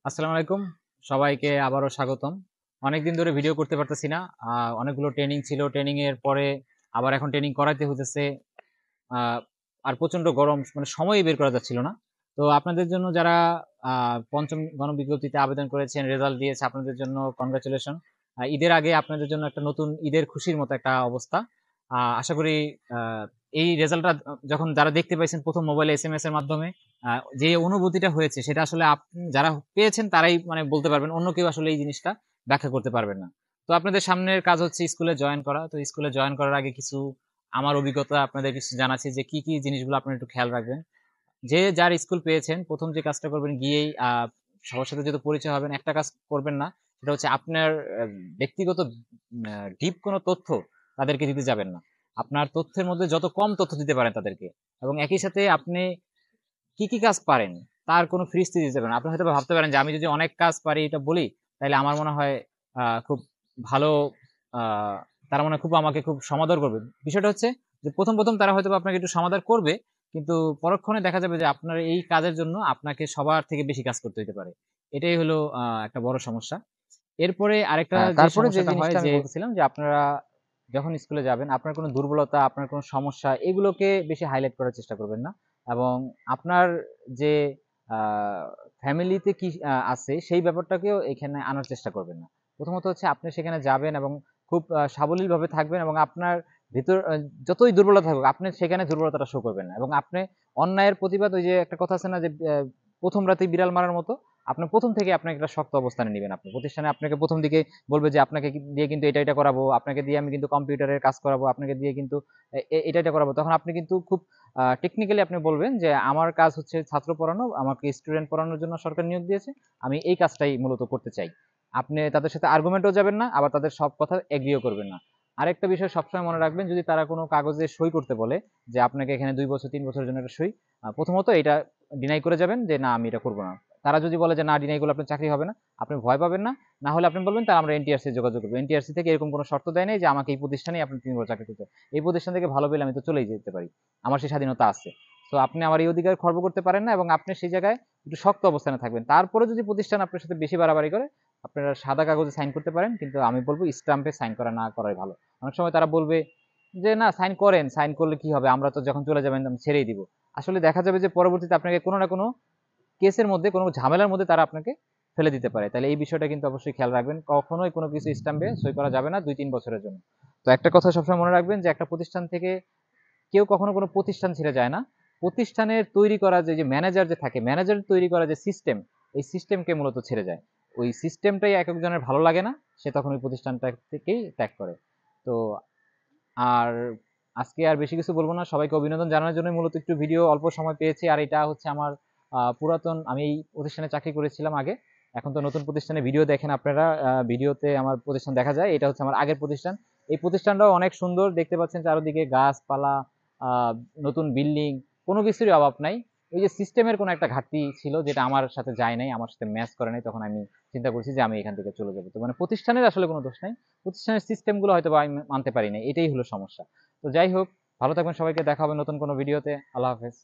আসসালামু আলাইকুম। সবাইকে আবারও স্বাগতম। অনেকদিন ধরে ভিডিও করতে পারতেছি না। অনেকগুলো ট্রেনিং ছিল। ট্রেনিং এর পরে আবার এখন ট্রেনিং করাইতে হইতেছে। আ আর প্রচন্ড গরম মানে সময়ই বের করা যাচ্ছিল না। তো আপনাদের জন্য যারা ৫ম গণবিজ্ঞপ্তিতে আবেদন করেছেন, রেজাল্ট দিয়েছে আপনাদের জন্য কনগ্রাচুলেশন। ঈদের আগে আপনাদের জন্য একটা নতুন ঈদের খুশির মতো একটা অবস্থা। আশা করি আ এই রেজাল্টটা যখন যারা দেখতে পাইছেন ১ম মোবাইলে এসএমএস এর মাধ্যমে যে অনুভূতিটা হয়েছে সেটা আসলে যারা পেয়েছেন তারাই মানে বলতে পারবেন। অন্য কেউ আসলে এই জিনিসটা ব্যাখ্যা করতে পারবেন না। তো আপনাদের সামনের কাজ হচ্ছে স্কুলে জয়েন করা। তো স্কুলে জয়েন করার আগে কিছু আমার অভিজ্ঞতা আপনাদের কিছু জানাচ্ছি যে কি জিনিসগুলো আপনারা একটু খেয়াল রাখবেন। যে যার স্কুল পেয়েছেন ১ম যে কাজটা করবেন গিয়েই সবার সাথে যেহেতু পরিচয় হবেন, একটা কাজ করবেন না। সেটা হচ্ছে আপনার ব্যক্তিগত ডিপ কোনো তথ্য তাদেরকে দিতে যাবেন না। আপনার তথ্যের মধ্যে যত কম তথ্য দিতে পারেন তাদেরকে এবং একই সাথে আপনি কি কাজ পারেন তার কোনো ফিরিস্তি দিতে পারেন। আপনি হয়তোবা ভাবতে পারেন যে আমি যদি অনেক কাজ পারি এটা বলি, তাইলে আমার মনে হয় খুব ভালো আ তারা মনে হয় খুব আমাকে খুব সমাদর করবে। বিষয়টা হচ্ছে যে ১ম তারা হয়তোবা আপনাকে একটু সমাদর করবে। কিন্তু পরক্ষণে দেখা যাবে যে আপনার এই কাজের জন্য আপনাকে সবার থেকে বেশি কাজ করতে হইতে পারে। এটাই হলো একটা বড় সমস্যা। এরপরে আরেকটা হ্যাঁ, যে তারপরে যে সমস্যাটা হয় জিনিসটা আমি যে বলতেছিলাম যে আপনারা যখন স্কুলে যাবেন আপনার কোনো দুর্বলতা, আপনার কোনো সমস্যা এগুলোকে বেশি হাইলাইট করার চেষ্টা করবেন না। এবং আপনার যে আ ফ্যামিলিতে কি আছে সেই ব্যাপারটাকেও এখানে আনার চেষ্টা করবেন না। প্রথমত হচ্ছে আপনি সেখানে যাবেন এবং খুব সাবলীলভাবে থাকবেন এবং আপনার ভিতর যতই দুর্বলতা থাকুক আপনি সেখানে দুর্বলতাটা শো করবেন না। এবং আপনি অন্যায়ের প্রতিবাদ ওই যে একটা কথা আছে না যে ১ম রাতেই বিড়াল মারার মতো। আপনি ১ম থেকেই আপনি একটা শক্ত অবস্থানে নিবেন আপনি। প্রতিষ্ঠানে আপনাকে ১ম দিকে বলবে যে আপনাকে দিয়ে কিন্তু এটা করাবো, আপনাকে দিয়ে আমি কিন্তু কম্পিউটারের কাজ করাবো, আপনাকে দিয়ে কিন্তু এটা করাবো। তখন আপনি কিন্তু খুব টেকনিক্যালি আপনি বলবেন যে আমার কাজ হচ্ছে ছাত্র পড়ানো, আমাকে স্টুডেন্ট পড়ানোর জন্য সরকার নিয়োগ দিয়েছে। আমি এই কাজটাই মূলত করতে চাই। আপনি তাদের সাথে আর্গুমেন্টেও যাবেন না, আবার তাদের সব কথা এগ্রিও করবেন না। আরেকটা বিষয় সবসময় মনে রাখবেন যদি তারা কোনো কাগজে সই করতে বলে যে আপনাকে এখানে ২ বছর ৩ বছরের জন্য একটা সই, প্রথমত এটা ডিনাই করে যাবেন যে না আমি এটা করব না। তারা যদি বলে যে না ডিনাই করলে আপনার চাকরি হবে না, আপনি ভয় পাবেন না। না হলে আপনি বলবেন তাহলে আমরা এনটিআরসি যোগাযোগ করব। এনটিআরসি থেকে এরকম কোনো শর্ত দেয় নাই যে আমাকে এই প্রতিষ্ঠানেই আপনি ৩ বছর চাকরি করতে হবে। এই প্রতিষ্ঠান থেকে ভালো পেলে আমি তো চলেই যেতে পারি। আমার সেই স্বাধীনতা আছে। সো আপনি আমার এই অধিকার খর্ব করতে পারেন না এবং আপনি সেই জায়গায় একটু শক্ত অবস্থানে থাকবেন। তারপরে যদি প্রতিষ্ঠান আপনার সাথে বেশি বাড়াবাড়ি করে, আপনারা সাদা কাগজে সাইন করতে পারেন। কিন্তু আমি বলব স্ট্যাম্পে সাইন করা না করাই ভালো। অনেক সময় তারা বলবে যে না সাইন করেন, সাইন করলে কি হবে? আমরা তো যখন চলে যাবেন আমি ছেড়েই দিব। আসলে দেখা যাবে যে পরবর্তীতে আপনাকে কোনো না কোনো কেসের মধ্যে কোনো ঝামেলার মধ্যে তারা আপনাকে ফেলে দিতে পারে। তাহলে এই বিষয়টা কিন্তু অবশ্যই খেয়াল রাখবেন। কখনোই কোনো কিছু স্ট্যাম্পে সই করা যাবে না ২-৩ বছরের জন্য। তো একটা কথা সবসময় মনে রাখবেন যে একটা প্রতিষ্ঠান থেকে কেউ কখনো কোনো প্রতিষ্ঠান ছেড়ে যায় না। প্রতিষ্ঠানের তৈরি করা যে ম্যানেজার যে থাকে, ম্যানেজার তৈরি করা যে সিস্টেম, এই সিস্টেমকে মূলত ছেড়ে যায়। ওই সিস্টেমটাই একেকজনের ভালো লাগে না। সে তখন ওই প্রতিষ্ঠানটা থেকেই ত্যাগ করে। তো আর আজকে আর বেশি কিছু বলব না। সবাইকে অভিনন্দন জানানোর জন্যই মূলত একটু ভিডিও অল্প সময় পেয়েছি। আর এটা হচ্ছে আমার পুরাতন আমি এই প্রতিষ্ঠানে চাকরি করেছিলাম আগে। এখন তো নতুন প্রতিষ্ঠানে ভিডিও দেখেন আপনারা। ভিডিওতে আমার প্রতিষ্ঠান দেখা যায়। এটা হচ্ছে আমার আগের প্রতিষ্ঠান। এই প্রতিষ্ঠানটাও অনেক সুন্দর। দেখতে পাচ্ছেন চারদিকে গাছপালা, আ নতুন বিল্ডিং, কোনো কিছুরই অভাব নাই। ওই যে সিস্টেমের কোনো একটা ঘাটতি ছিল যেটা আমার সাথে যায় নাই, আমার সাথে ম্যাচ করে নাই। তখন আমি চিন্তা করছি যে আমি এখান থেকে চলে যাবো। তো মানে প্রতিষ্ঠানের আসলে কোনো দোষ নাই। প্রতিষ্ঠানের সিস্টেমগুলো হয়তোবা আমি মানতে পারি নাই। এটাই হলো সমস্যা। তো যাই হোক, ভালো থাকবেন সবাইকে। দেখা হবে নতুন কোনো ভিডিওতে। আল্লাহ হাফেজ।